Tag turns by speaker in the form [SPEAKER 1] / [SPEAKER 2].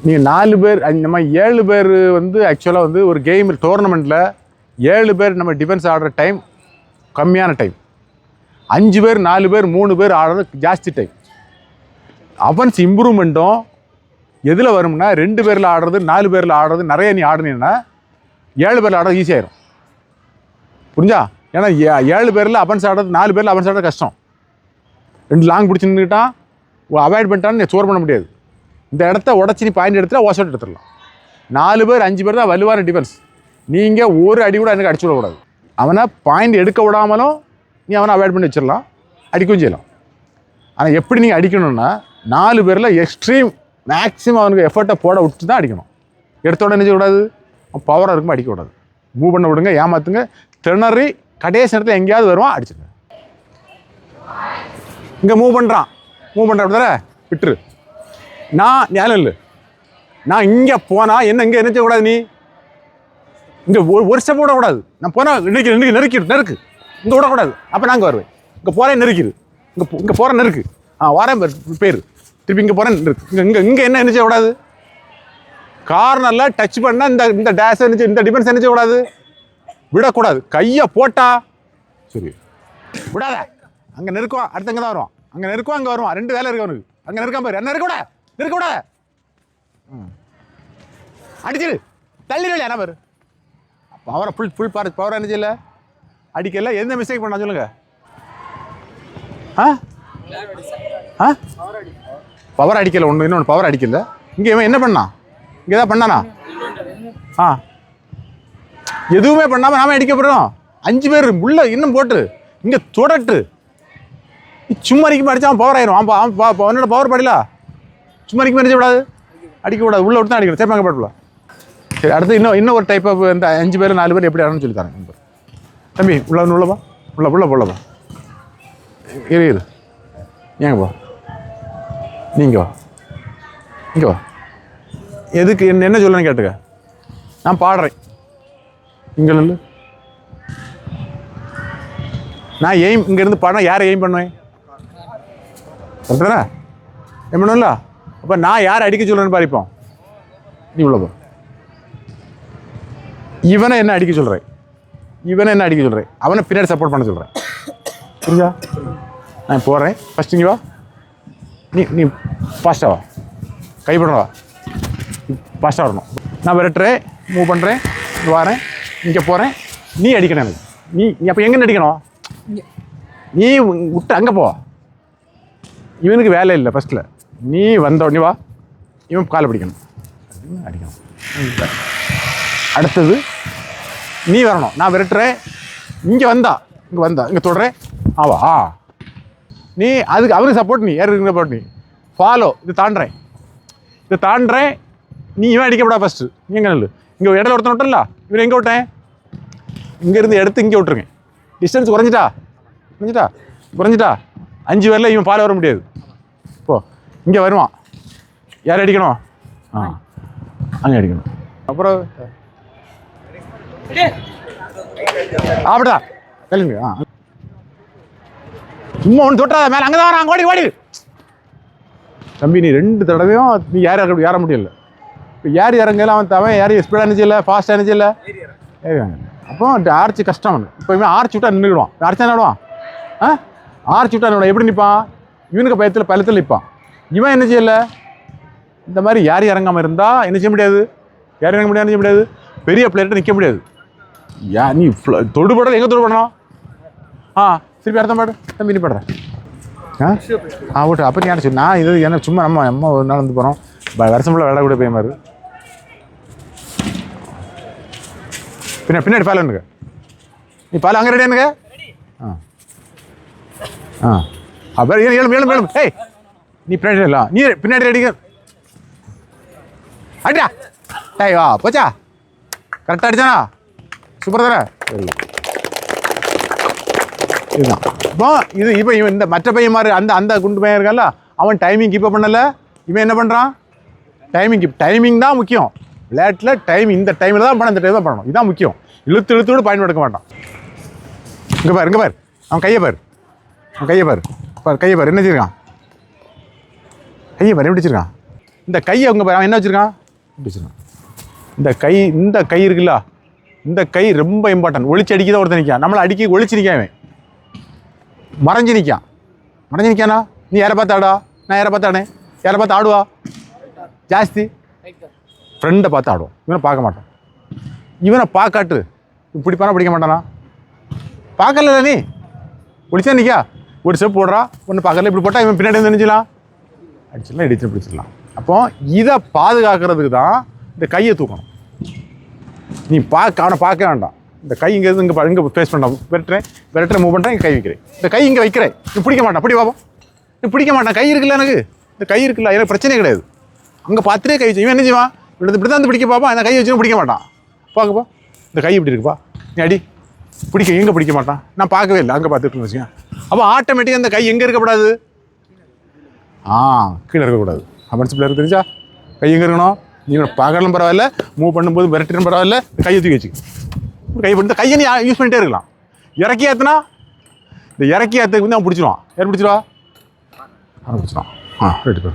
[SPEAKER 1] நீங்கள் 4 பேர் நம்ம 7 பேர் வந்து ஆக்சுவலாக வந்து ஒரு கேம் டோர்னமெண்ட்டில் 7 பேர் நம்ம டிஃபென்ஸ் ஆடுற டைம் கம்மியான டைம். 5 பேர் 4 பேர் 3 பேர் ஆடுறது ஜாஸ்தி டைம். அஃபென்ஸ் இம்ப்ரூவ்மெண்ட்டும் எதில் வரும்னா 2 பேரில் ஆடுறது 4 பேரில் ஆடுறது நிறைய நீ ஆடுனீங்கன்னா 7 பேரில் ஆடுறது ஈஸியாயிரும். புரிஞ்சா? ஏன்னா 7 பேரில் அஃபென்ஸ் ஆடுறது 4 பேரில் அஃபென்ஸ் ஆடுறது கஷ்டம். 2 லாங் பிடிச்சி நின்றுட்டான் அவாய்ட் பண்ணிட்டான்னு நீ ஸ்கோர் பண்ண முடியாது. இந்த இடத்த உடச்சி நீ பாயிண்ட் எடுத்துட்டா வாஷ் அவுட் எடுத்துடலாம். 4 பேர் 5 பேர் தான் வலுவான டிஃபென்ஸ். நீங்கள் ஒரு அடி கூட எனக்கு அடிச்சு விடக்கூடாது. அவனை பாயிண்ட் எடுக்க விடாமலும் நீ அவனை அவாய்ட் பண்ணி வச்சிடலாம், அடிக்கவும் செய்யலாம். ஆனால் எப்படி நீங்கள் அடிக்கணும்னா 4 பேரில் எக்ஸ்ட்ரீம் மேக்ஸிமம் அவனுக்கு எஃபர்ட்டை போட விட்டு தான் அடிக்கணும். எடுத்தோட என்ன செய்யக்கூடாது, பவராக இருக்கும்போது அடிக்கக்கூடாது. மூவ் பண்ண விடுங்க, ஏமாற்றுங்க, திணறி கடைசி நேரத்தில் எங்கேயாவது வருவான் அடிச்சுங்க. இங்கே மூவ் பண்ணுறான் அப்படி தானே விட்டுரு. நான் ஞானம் இல்லை, நான் இங்கே போனால் என்ன இங்கே என்ன செய்யக்கூடாது, நீ இங்கே ஒரு ஸ்டெப் விடக்கூடாது. நான் போனால் நெருக்கு இங்கே விடக்கூடாது. அப்போ நாங்கள் வருவேன். இங்கே போகிறேன் நெருக்கிடு, இங்கே போகிறேன் நெருக்கு, வரேன் பேர் திருப்பி இங்கே போகிறேன் நெருக்கு. இங்கே என்ன செய்யக்கூடாது, கார்னரில் டச் பண்ணால் இந்த டேஷ் இந்த டிஃபென்ஸ் என்ன செய்யக்கூடாது, விடக்கூடாது. கையை போட்டா சரி விடாத. அங்கே நெருக்குவான், அடுத்து அங்கே தான் வருவான். அங்கே நெருக்குவான், அங்கே வருவான். 2 வேலை இருக்கு அவனுக்கு. அங்கே நெருக்காம பாரு, என்ன இருக்க விட அடிச்சிரு, தள்ளிடு. என்ன பாரு பவரை ஃபுல் பவர் என்ன செய்யல, அடிக்கல. எந்த மிஸ்டேக் பண்ணா சொல்லுங்க. பவர் அடிக்கல. இன்னொன்று பவர் அடிக்கல. இங்கே இவன் என்ன பண்ணான், இங்கே தான் பண்ணானா? எதுவுமே பண்ணாமல் நாம அடிக்க போகிறோம். 5 பேர் உள்ள இன்னும் போட்டு இங்கே தொடட்டு. சும்மா அடிக்க அடித்தா பவர் ஆயிரும். அவனோட பவர் படில சும்மா அடிக்க அடிச்சக்கூடாது, அடிக்கக்கூடாது. உள்ள விட்டு தான் அடிக்கணும். சரி, அங்கே போடல. சரி, அடுத்து இன்னும் ஒரு டைப் ஆஃப் இந்த 5 பேர் 4 பேர் எப்படி ஆடணும்னு சொல்லி தரேன். தம்பி உள்ளவா உள்ளவா இரு ஏங்க பா, நீங்கள் வா, இங்கே வா. எதுக்கு என்ன சொல்லணும்னு கேட்டுக்க. நான் பாடுறேன், இங்கே இல்லை. நான் எய்ம் இங்கேருந்து பாடினா யாரை எய்ம் பண்ணுவேன், கரெக்டானே? என் பண்ணும்ல. அப்போ நான் யாரை அடிக்க சொல்கிறேன்னு பாரிப்போம். நீ உள்ள போ. இவனை என்ன அடிக்க சொல்கிறேன், அவனை பின்னாடி சப்போர்ட் பண்ண சொல்கிறேன். புரிஞ்சா? நான் போகிறேன். ஃபஸ்ட் இங்கே வா, நீ ஃபாஸ்ட்டாக வா, கைப்படவா, ஃபாஸ்ட்டாக வரணும். நான் விரட்டுறேன், மூவ் பண்ணுறேன், வரேன், இங்கே போகிறேன். நீ அடிக்கணும் எனக்கு. நீ அப்போ எங்கே அடிக்கணும், நீ விட்டு அங்கே போ. இவனுக்கு வேலை இல்லை. ஃபஸ்ட்டில் நீ வந்த உடனே வா, இவன் காலை பிடிக்கணும், அடிக்கணும். அடுத்தது நீ வரணும். நான் விரட்டுறேன், இங்கே இங்கே தொடுறேன். நீ அதுக்கு அவருக்கு சப்போர்ட், நீ யாருக்கு சப்போர்ட், நீ ஃபாலோ. இது தாண்டுறேன், நீ இவன் அடிக்கப்படா. ஃபஸ்ட்டு நீ எங்கே நல்லு, இங்கே இடையில ஒருத்தன் விட்டல, இவன் எங்கே விட்டேன், இங்கேருந்து எடுத்து இங்கே விட்டுருங்க. டிஸ்டன்ஸ் குறைஞ்சிட்டா 5 பேரில் இவன் ஃபாலோ வர முடியாது. இப்போ இங்கே வருவான், யார் அடிக்கணும், அங்கே அடிக்கணும். அப்புறம் அப்படிதான் தெலுங்கு. சும்மா ஒன்று தொட்டா மேலே அங்கே தான் வரான், ஓடி. தம்பி நீ 2 தடவையும் நீ ஏற முடியல. இப்போ யார் இறங்கல, அவன் யாரையும் ஸ்பீடாக நினைச்சில்ல, ஃபாஸ்ட்டாக நினைச்சில்ல, ஏறிவாங்க. அப்போ ஆர்ச்சி கஷ்டம் அவனு. இப்போ இவன் ஆர்ச்சி விட்டா நின்றுடுவான். ஆர்ச்சி என்ன விடுவான், ஆர்ச்சி விட்டா எப்படி நிற்பான், இவனுக்கு பள்ளத்தில் நிற்பான். இவன் என்ன செய்யலை, இந்த மாதிரி யார் இறங்காமல் இருந்தால் என்ன செய்ய முடியாது, பெரிய பிளேயர்கிட்ட நிற்க முடியாது. நீ தொடுபடல, எங்கே தொடுபடணும், திருப்பி அர்த்தம் பாடு தம்பி, நீ பாடுறேன். ஓட்டு. அப்போ நீ யார் சொல்லி, நான் இது எனக்கு சும்மா நம்ம ஒரு நாள் வந்து போகிறோம், வருஷம் ஃபுல்லாக விளையாட கூட போய் மாதிரி பின்னாடி பால் எனக்கு, நீ பால் அங்கே ரெடி எனக்கு. அப்புறம் ஏழு ஏய் நீ பின்னாடி இல்லை, நீ பின்னாடி ரெடிங்க. அடிடா டேய், வா போச்சா, கரெக்டாக அடிச்சானா, சூப்பர் தானே. சரி, இதுதான். இப்போ இவன் இந்த மற்ற பையன் மாதிரி அந்த குண்டு பையன் இருக்கான்ல, அவன் டைமிங் கீப்பப் பண்ணலை. இவன் என்ன பண்ணுறான், டைமிங் தான் முக்கியம் விளையாட்டில். இந்த டைமில் தான் பண்ண, இந்த டைம் தான் பண்ணணும், இதுதான் முக்கியம். இழுத்து கூட பயன்படுத்த மாட்டான். இங்கே பாரு அவன் கையை பாரு, என்ன வச்சிருக்கான், கையை பாரு எப்படி வச்சிருக்கான். இந்த கையை அவங்க அவன் என்ன வச்சுருக்கான் வச்சுருக்கான். இந்த கை இருக்குல்ல, இந்த கை ரொம்ப இம்பார்ட்டன்ட். ஒளிச்சு அடிக்க தான் ஒருத்தர் நிற்கான். நம்மளை அடிக்க ஒளிச்சு நிற்கான். அவன் மறைஞ்சு நிற்கானா? நீ யாரை பார்த்து ஆடா? நான் யாரை பார்த்து ஆடேன்? யாரை பார்த்து ஆடுவா ஜாஸ்தி? ஃப்ரெண்டை பார்த்து ஆடுவோம். இவனை பார்க்க மாட்டான். இவனை பார்க்காட்டு பிடிப்பானா பிடிக்க மாட்டானா? பார்க்கல நீ ஒளிச்சா நிற்கா. ஒரு ஸ்டெப் போடுறா, ஒன்று பார்க்கல. இப்படி போட்டால் இவன் பின்னாடி வந்து நினைச்சிடலாம், அடிச்சிடலாம், இடிச்சு பிடிச்சிடலாம். அப்போ இதை பாதுகாக்கிறதுக்கு தான் இந்த கையை தூக்கணும். நீ அவனை பார்க்க வேண்டாம். இந்த கை இங்கே இங்கே ஃபேஸ் பண்ண விரட்டுறேன் மூவ் பண்ணுறேன், இங்கே கை வைக்கிறேன். இந்த கை இங்கே வைக்கிறேன், நீ பிடிக்க மாட்டான். அப்படி பார்ப்போம், நீ பிடிக்க மாட்டான். கை இருக்குல்ல, எனக்கு இந்த கை இருக்குல்ல, எனக்கு பிரச்சனையே கிடையாது. அங்கே பார்த்துட்டே கை வச்சு இவன் என்ன செய்வான்? இப்படி தான் பிடிக்க பார்ப்பான். அந்த கை வச்சுன்னு பிடிக்க மாட்டான். பார்க்கப்போ இந்த கை இப்படி இருக்குப்பா, நீ அடி பிடிக்க எங்கே பிடிக்க மாட்டான். நான் பார்க்கவே இல்லை, அங்கே பார்த்துட்டு வச்சுக்கேன். அப்போ ஆட்டோமேட்டிக்காக அந்த கை எங்கே இருக்கக்கூடாது? கீழே இருக்கக்கூடாது. அப்படின்னு பிள்ளைக்கு தெரிஞ்சா கை எங்கே இருக்கணும்? நீங்கள் பார்க்கணும் பரவாயில்ல, மூவ் பண்ணும்போது விரட்டினும் பரவாயில்ல, கையை தூக்கி வச்சு கை பண்ணி கையை நீ யூஸ் பண்ணிட்டே இருக்கலாம். இறக்கி ஏற்றுனா இந்த இறக்கி ஏற்றுக்கு வந்து அவன் பிடிச்சிருவான். யார் பிடிச்சிருவா? அவன் பிடிச்சிருவான். ரைட்டு.